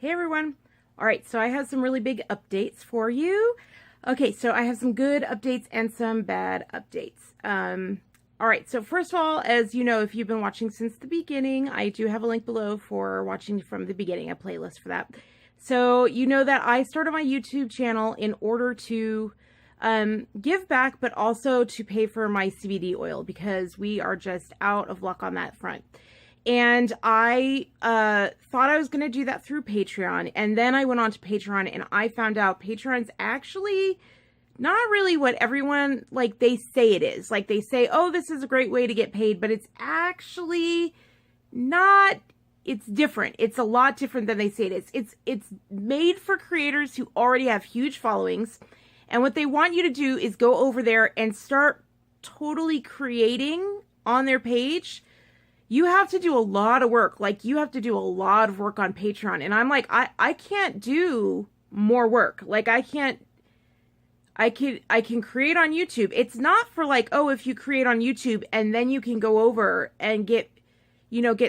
Hey everyone. All right, so I have some really big updates for you. Okay, so I have some good updates and some bad updates. All right, so first of all, as you know, if you've been watching since the beginning, I do have a link below for watching from the beginning, a playlist for that. So you know that I started my YouTube channel in order to give back, but also to pay for my CBD oil because we are just out of luck on that front. And I thought I was going to do that through Patreon. And then I went on to Patreon and I found out Patreon's actually not really what everyone, like, they say it is. Like, they say, oh, this is a great way to get paid, but it's actually not. It's different. It's a lot different than they say it is. It's made for creators who already have huge followings. And what they want you to do is go over there and start totally creating on their page. You have to do a lot of work. Like, you have to do a lot of work on Patreon. And I'm like, I can't do more work. Like, I can create on YouTube. It's not for like, oh, if you create on YouTube and then you can go over and get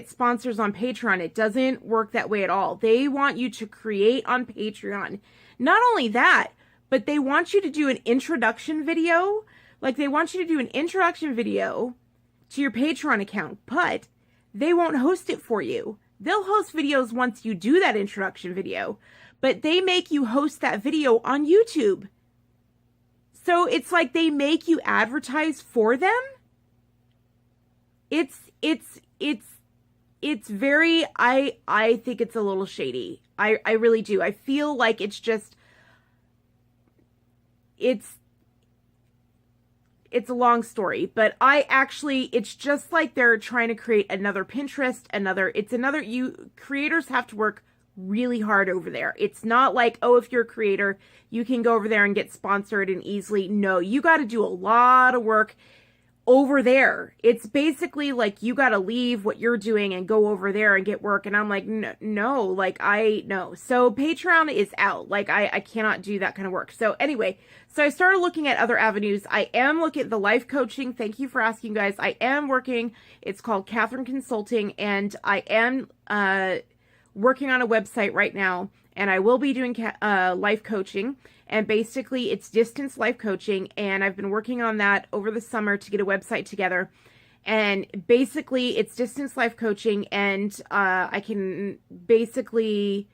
sponsors on Patreon. It doesn't work that way at all. They want you to create on Patreon. Not only that, but they want you to do an introduction video. Like, they want you to do an introduction video to your Patreon account, but they won't host it for you. They'll host videos once you do that introduction video, but they make you host that video on YouTube. So it's like they make you advertise for them. It's very, I think it's a little shady. I really do. I feel like it's a long story, but it's just like they're trying to create another Pinterest, creators have to work really hard over there. It's not like, oh, if you're a creator, you can go over there and get sponsored and easily. No, you got to do a lot of work over there. It's basically like you got to leave what you're doing and go over there and get work. And I'm like, no, like no. So Patreon is out. Like I cannot do that kind of work. So anyway, so I started looking at other avenues. I am looking at the life coaching. Thank you for asking, guys. I am working. It's called Katherine Consulting, and I am working on a website right now, and I will be doing life coaching. And basically, it's distance life coaching, and I've been working on that over the summer to get a website together. And basically, it's distance life coaching, and I can basically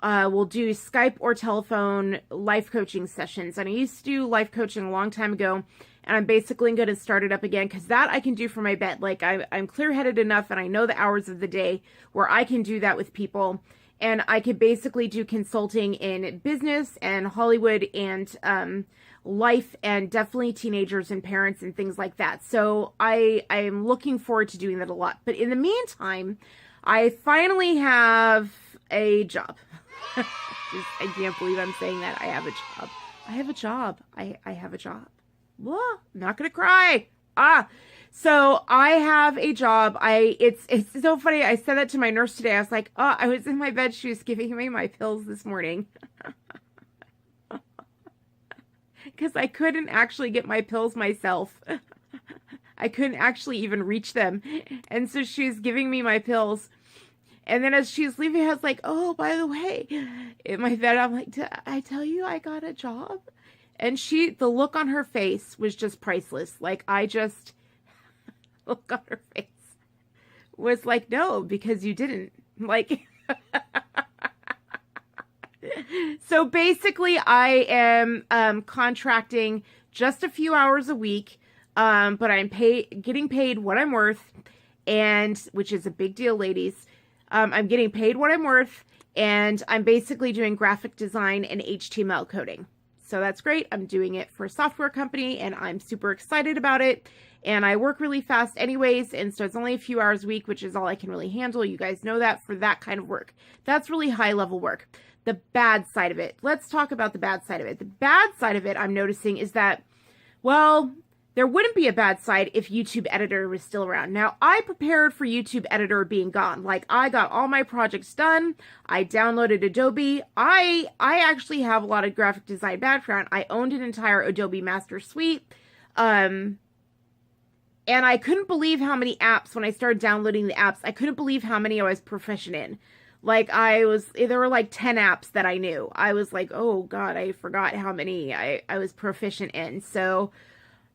will do Skype or telephone life coaching sessions. And I used to do life coaching a long time ago, and I'm basically going to start it up again because that I can do from my bed. Like, I'm clear-headed enough, and I know the hours of the day where I can do that with people. And I could basically do consulting in business and Hollywood and life, and definitely teenagers and parents and things like that. So I am looking forward to doing that a lot. But in the meantime, I finally have a job. I can't believe I'm saying that. I have a job. I have a job. I have a job. Well, I'm not going to cry. So I have a job. It's so funny. I said that to my nurse today. I was like, oh, I was in my bed. She was giving me my pills this morning. Because I couldn't actually get my pills myself. I couldn't actually even reach them. And so she was giving me my pills. And then as she was leaving, I was like, oh, by the way, in my bed, I'm like, did I tell you I got a job? And the look on her face was just priceless. Like, look on her face was like, no, because you didn't. Like, so basically I am contracting just a few hours a week, but I'm getting paid what I'm worth, and which is a big deal, ladies. I'm getting paid what I'm worth, and I'm basically doing graphic design and HTML coding. So that's great. I'm doing it for a software company, and I'm super excited about it. And I work really fast anyways, and so it's only a few hours a week, which is all I can really handle. You guys know that for that kind of work. That's really high-level work. The bad side of it. Let's talk about the bad side of it. The bad side of it, I'm noticing, is that, well, there wouldn't be a bad side if YouTube Editor was still around. Now, I prepared for YouTube Editor being gone. Like, I got all my projects done. I downloaded Adobe. I actually have a lot of graphic design background. I owned an entire Adobe Master Suite. And I couldn't believe how many apps, when I started downloading the apps, I couldn't believe how many I was proficient in. Like there were like 10 apps that I knew. I was like, oh God, I forgot how many I was proficient in. So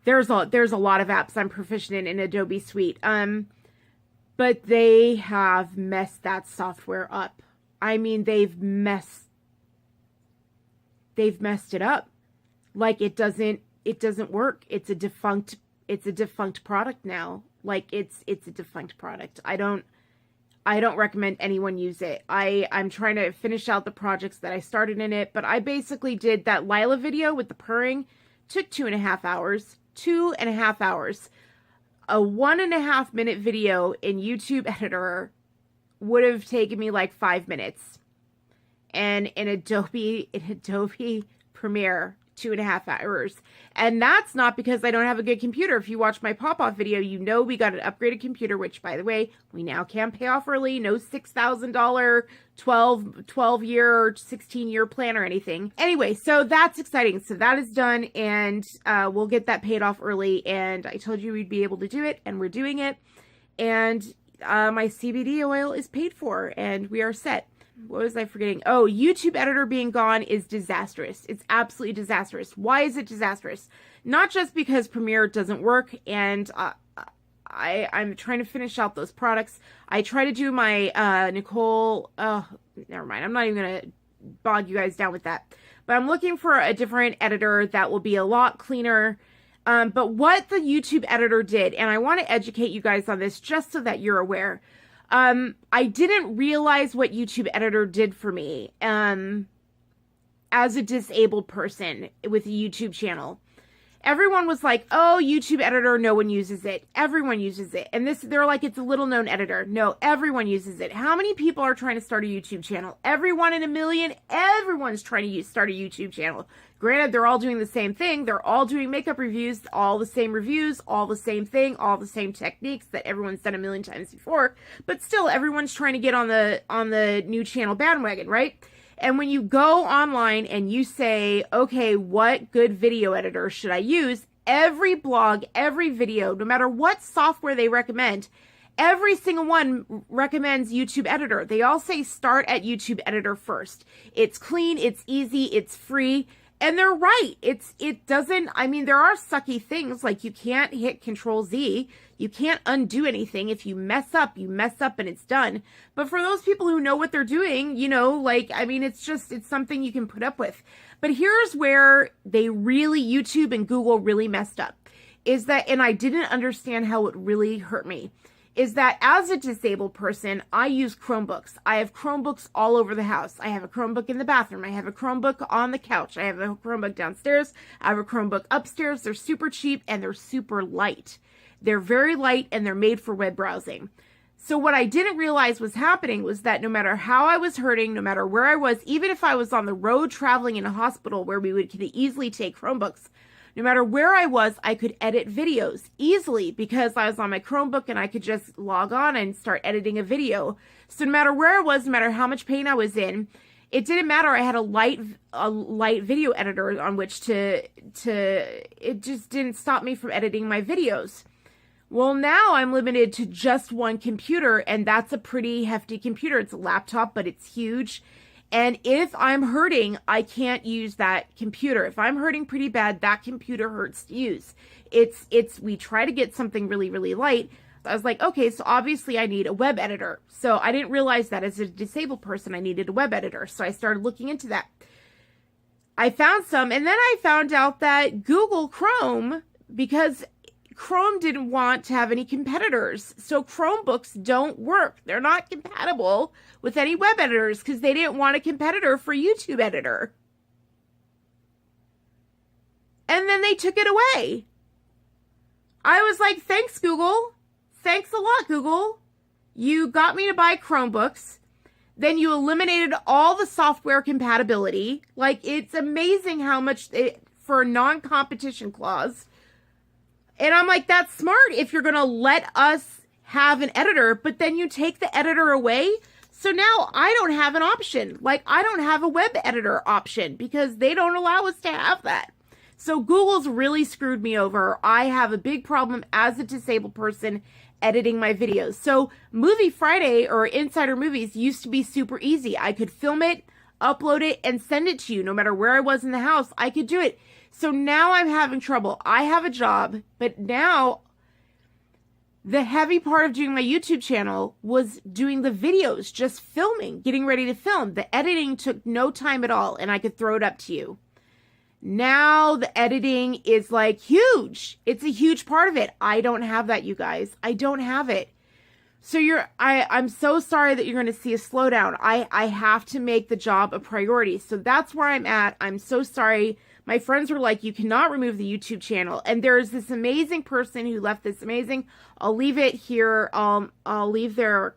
there's a lot of apps I'm proficient in Adobe Suite. But they have messed that software up. I mean, they've messed it up. Like it doesn't work. It's a defunct product now. Like it's a defunct product. I don't recommend anyone use it. I'm trying to finish out the projects that I started in it, but I basically did that Lila video with the purring. Took 2.5 hours. 2.5 hours. A 1.5 minute video in YouTube Editor would have taken me like 5 minutes. And in Adobe Premiere, 2.5 hours. And that's not because I don't have a good computer. If you watch my pop-off video, you know we got an upgraded computer, which, by the way, we now can pay off early. No $6,000, 12-year, 16-year plan or anything. Anyway, so that's exciting. So that is done, and we'll get that paid off early. And I told you we'd be able to do it, and we're doing it. And my CBD oil is paid for, and we are set. What was I forgetting? Oh, YouTube Editor being gone is disastrous. It's absolutely disastrous. Why is it disastrous? Not just because Premiere doesn't work, and I'm trying to finish out those products. I try to do my Nicole. Oh, never mind. I'm not even gonna bog you guys down with that. But I'm looking for a different editor that will be a lot cleaner. But what the YouTube Editor did, and I want to educate you guys on this just so that you're aware. I didn't realize what YouTube Editor did for me, as a disabled person with a YouTube channel. Everyone was like, oh, YouTube Editor, no one uses it. Everyone uses it. And they're like, it's a little known editor. No, everyone uses it. How many people are trying to start a YouTube channel? Everyone in a million. Everyone's trying to start a YouTube channel. Granted, they're all doing the same thing. They're all doing makeup reviews, all the same reviews, all the same thing, all the same techniques that everyone's done a million times before. But still, everyone's trying to get on the new channel bandwagon, right? And when you go online and you say, okay, what good video editor should I use? Every blog, every video, no matter what software they recommend, every single one recommends YouTube Editor. They all say start at YouTube Editor first. It's clean, it's easy, it's free. And they're right. I mean, there are sucky things, like you can't hit Control Z. You can't undo anything. If you mess up and it's done. But for those people who know what they're doing, I mean, it's something you can put up with. But here's where YouTube and Google really messed up. Is that, and I didn't understand how it really hurt me, is that as a disabled person, I use Chromebooks. I have Chromebooks all over the house. I have a Chromebook in the bathroom. I have a Chromebook on the couch. I have a Chromebook downstairs. I have a Chromebook upstairs. They're super cheap and they're super light. They're very light and they're made for web browsing. So what I didn't realize was happening was that no matter how I was hurting, no matter where I was, even if I was on the road traveling in a hospital where we could easily take Chromebooks, no matter where I was, I could edit videos easily because I was on my Chromebook and I could just log on and start editing a video. So no matter where I was, no matter how much pain I was in, it didn't matter. I had a light video editor on which it just didn't stop me from editing my videos. Well, now I'm limited to just one computer, and that's a pretty hefty computer. It's a laptop, but it's huge. And if I'm hurting, I can't use that computer. If I'm hurting pretty bad, that computer hurts to use. We try to get something really, really light. I was like, okay, so obviously I need a web editor. So I didn't realize that as a disabled person, I needed a web editor. So I started looking into that. I found some, and then I found out that Google Chrome, because Chrome didn't want to have any competitors. So Chromebooks don't work. They're not compatible with any web editors because they didn't want a competitor for YouTube Editor. And then they took it away. I was like, thanks, Google. Thanks a lot, Google. You got me to buy Chromebooks. Then you eliminated all the software compatibility. Like, it's amazing how much for a non-competition clause. And I'm like, that's smart if you're going to let us have an editor, but then you take the editor away. So now I don't have an option. Like, I don't have a web editor option because they don't allow us to have that. So Google's really screwed me over. I have a big problem as a disabled person editing my videos. So Movie Friday or Insider Movies used to be super easy. I could film it, upload it, and send it to you. No matter where I was in the house, I could do it. So now I'm having trouble. I have a job, but now the heavy part of doing my YouTube channel was doing the videos, just filming, getting ready to film. The editing took no time at all, and I could throw it up to you. Now the editing is like huge. It's a huge part of it. I don't have that, you guys. I don't have it. So I'm so sorry that you're going to see a slowdown. I have to make the job a priority. So that's where I'm at. I'm so sorry. My friends were like, you cannot remove the YouTube channel. And there's this amazing person who left this amazing, I'll leave it here. I'll leave their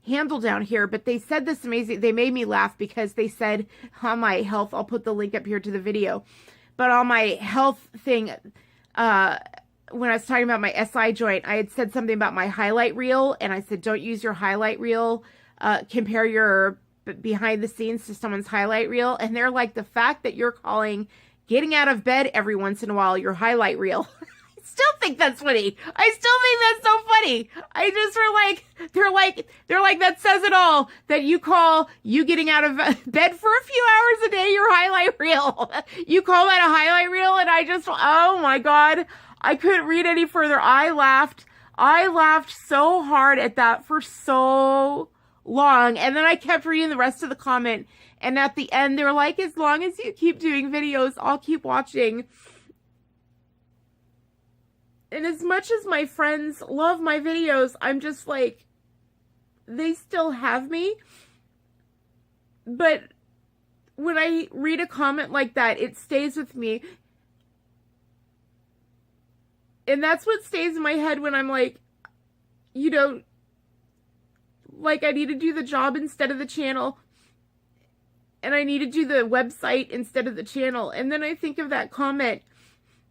handle down here, but they said this amazing, they made me laugh because they said on my health, I'll put the link up here to the video, but on my health thing, when I was talking about my SI joint, I had said something about my highlight reel, and I said, don't use your highlight reel, compare your behind the scenes to someone's highlight reel, and they're like, the fact that you're calling getting out of bed every once in a while your highlight reel. I still think that's funny. I still think that's so funny. I just were like, they're like, that says it all, that you call you getting out of bed for a few hours a day your highlight reel. You call that a highlight reel? And I just, oh my God, I couldn't read any further. I laughed so hard at that for so long. And then I kept reading the rest of the comment. And at the end, they were like, as long as you keep doing videos, I'll keep watching. And as much as my friends love my videos, I'm just like, they still have me. But when I read a comment like that, it stays with me. And that's what stays in my head when I'm like, you know, like I need to do the job instead of the channel. And I need to do the website instead of the channel. And then I think of that comment,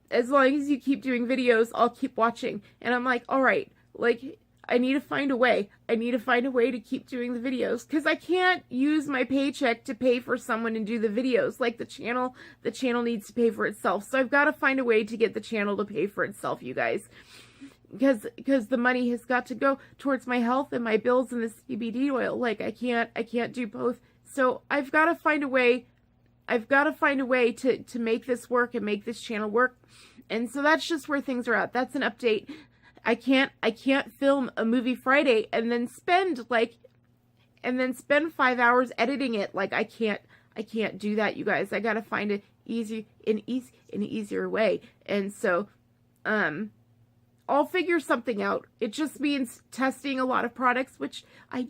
as long as you keep doing videos, I'll keep watching. And I'm like, all right, like, I need to find a way. I need to find a way to keep doing the videos. Because I can't use my paycheck to pay for someone and do the videos. Like, the channel needs to pay for itself. So I've got to find a way to get the channel to pay for itself, you guys. Because the money has got to go towards my health and my bills and the CBD oil. Like, I can't do both. So I've got to find a way. I've got to find a way to make this work and make this channel work. And so that's just where things are at. That's an update. I can't film a Movie Friday and then spend 5 hours editing it. Like, I can't do that, you guys. I got to find an easier way. And so I'll figure something out. It just means testing a lot of products, which I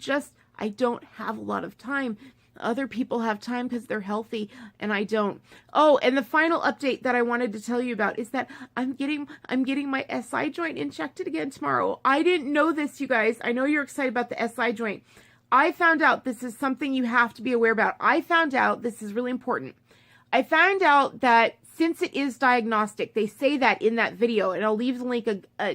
don't have a lot of time. Other people have time because they're healthy and I don't. Oh, and the final update that I wanted to tell you about is that I'm getting my SI joint injected again tomorrow. I didn't know this, you guys. I know you're excited about the SI joint. I found out this is something you have to be aware about. I found out, this is really important. I found out that since it is diagnostic, they say that in that video, and I'll leave the link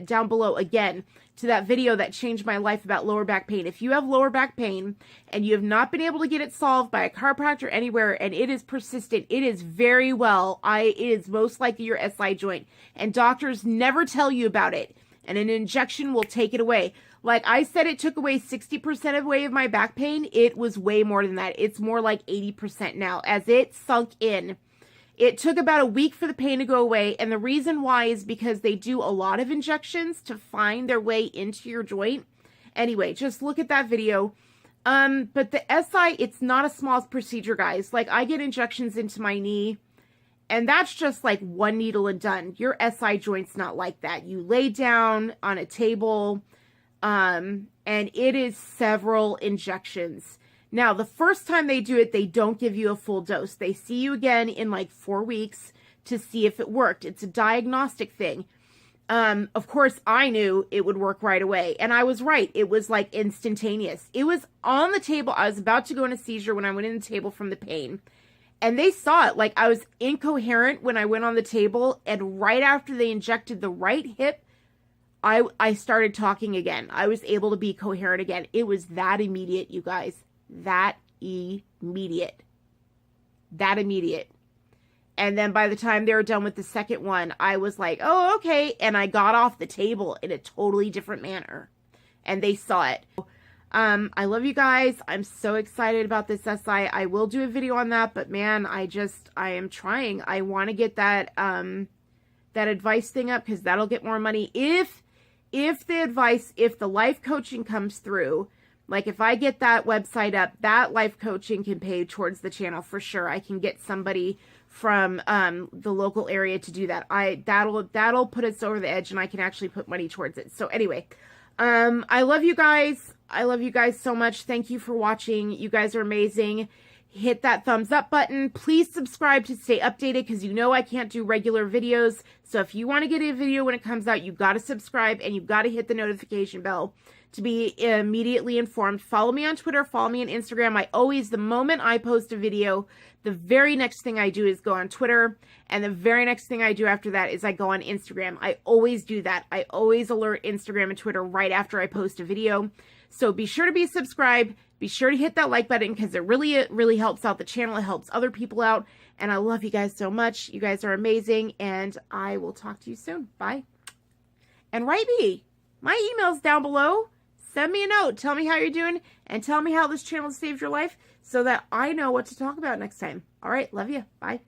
down below again to that video that changed my life about lower back pain. If you have lower back pain and you have not been able to get it solved by a chiropractor anywhere and it is persistent, it is very well, it is most likely your SI joint. And doctors never tell you about it. And an injection will take it away. Like I said, it took away 60% of my back pain. It was way more than that. It's more like 80% now. As it sunk in, it took about a week for the pain to go away, and the reason why is because they do a lot of injections to find their way into your joint. Anyway, just look at that video. But the SI, it's not a small procedure, guys. Like, I get injections into my knee, and that's just like one needle and done. Your SI joint's not like that. You lay down on a table, and it is several injections. Now, the first time they do it, they don't give you a full dose. They see you again in like 4 weeks to see if it worked. It's a diagnostic thing. Of course, I knew it would work right away. And I was right. It was like instantaneous. It was on the table. I was about to go in a seizure when I went in the table from the pain. And they saw it. Like, I was incoherent when I went on the table. And right after they injected the right hip, I started talking again. I was able to be coherent again. It was that immediate, you guys. That immediate. And then by the time they were done with the second one, I was like, oh, okay. And I got off the table in a totally different manner. And they saw it. I love you guys. I'm so excited about this SI. I will do a video on that, but man, I am trying. I want to get that, that advice thing up because that'll get more money. If the life coaching comes through, like if I get that website up, that life coaching can pay towards the channel for sure. I can get somebody from the local area to do that. That'll put us over the edge and I can actually put money towards it. So anyway, I love you guys. I love you guys so much. Thank you for watching. You guys are amazing. Hit that thumbs up button. Please subscribe to stay updated because you know I can't do regular videos. So if you want to get a video when it comes out, you got to subscribe and you got to hit the notification bell to be immediately informed. Follow me on Twitter. Follow me on Instagram. the moment I post a video, the very next thing I do is go on Twitter. And the very next thing I do after that is I go on Instagram. I always do that. I always alert Instagram and Twitter right after I post a video. So be sure to be subscribed. Be sure to hit that like button because it really helps out the channel. It helps other people out. And I love you guys so much. You guys are amazing. And I will talk to you soon. Bye. And write me. My email's down below. Send me a note. Tell me how you're doing. And tell me how this channel saved your life so that I know what to talk about next time. All right. Love you. Bye.